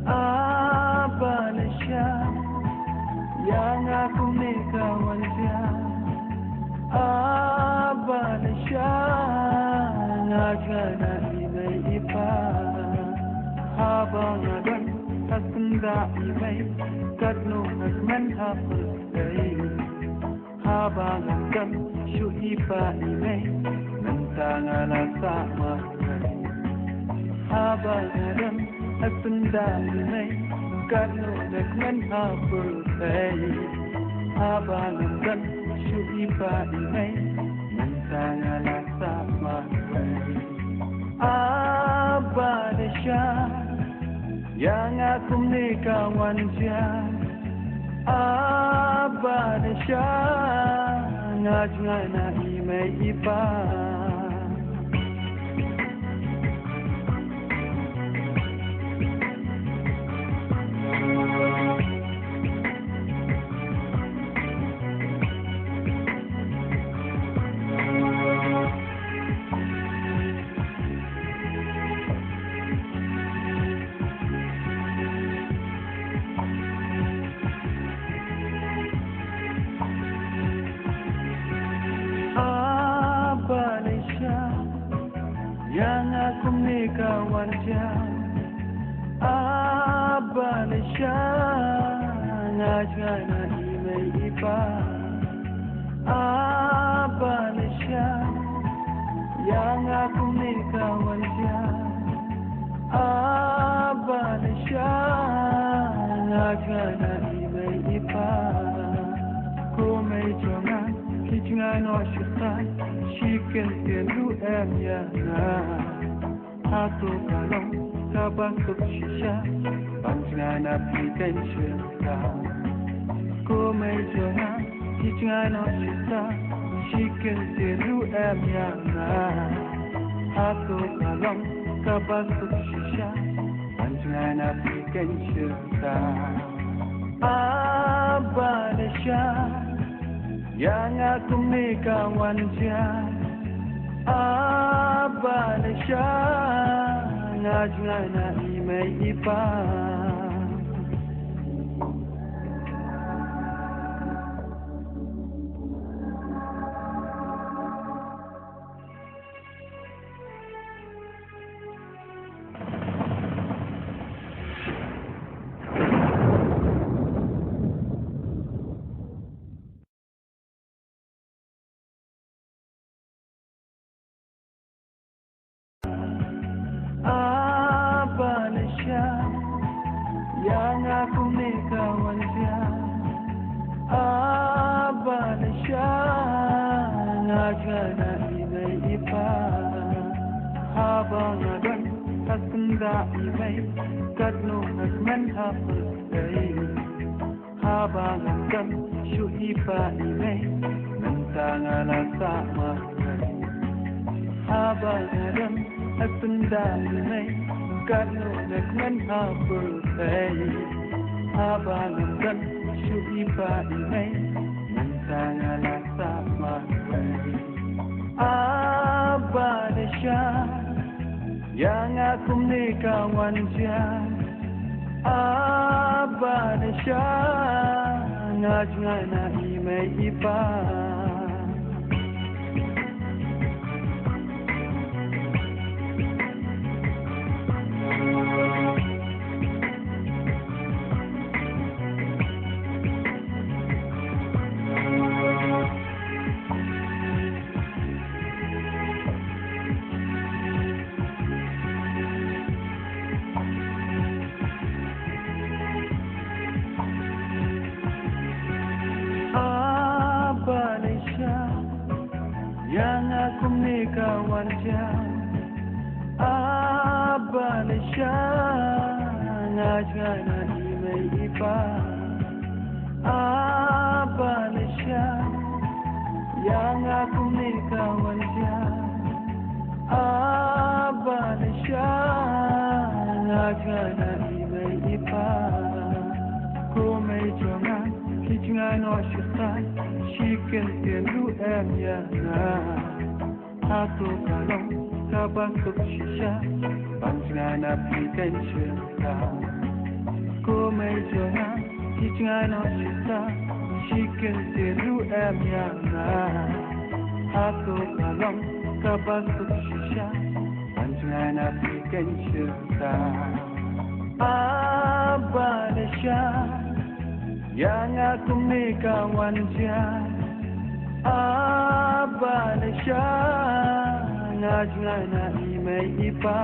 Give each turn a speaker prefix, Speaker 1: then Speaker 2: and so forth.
Speaker 1: Aba na siya, yang akong nikawan siya. Aba na siya, nga na may iba. Habang agan at tanda imay, kadno at manhapos day. Habang agan siyo iba imay, nantangala sa mahal. Habang agan at tanda imay, kadno at manhapos day. Habang agan siyo iba imay, nantangala sa mahal. Aba na siya, yang akong nikawan siya. Aba na siya, nga na may iba. Yang akong nikawan siya. Aba na siya, nga na may iba. Aba na siya, yang akong nikawan siya. Aba na siya, nga na may iba. Kung may jongan, kijungan o syutan, shikin tiendu emya na. Ato kalong kabasok siya, panjangan application ka. Kung may jongan, kijungan o syutan, shikin tiendu emya na. Ato kalong kabasok siya, panjangan application ka. Aba na siya, yang akong nikawan siya. Aba na siya, nga na may iba. Aba na siya, yang akong nikawan siya. Aba na siya, nga na may iba. Habang agan at tanda imay, kadno at manhapos day. Habang agan siyo iba imay, nantangala sa mahal. Habang agan at tanda imay, kadno at manhapos day. Habang agan siyo iba imay, nantangala sa mahal. Aba na siya, yang akong nikawan siya. Aba na siya, nga na may iba. Aba na siya, yang akong nikawan siya. Aba na siya, nga na may iba. Aba na siya, yang akong nikawan siya. Aba na siya, nga na may iba. Kung may jongan, kijungan o syutan, shikin tiendu emya na. Ato kalong kabasok siya, panjangan aplikan syurga ko mai jona jangan osita sikil tiru emyanga aku kalong kabasut shisha panjangan aplikan syurga Abanesha yang aku kawan dia Abanesha ngajngana imei ipa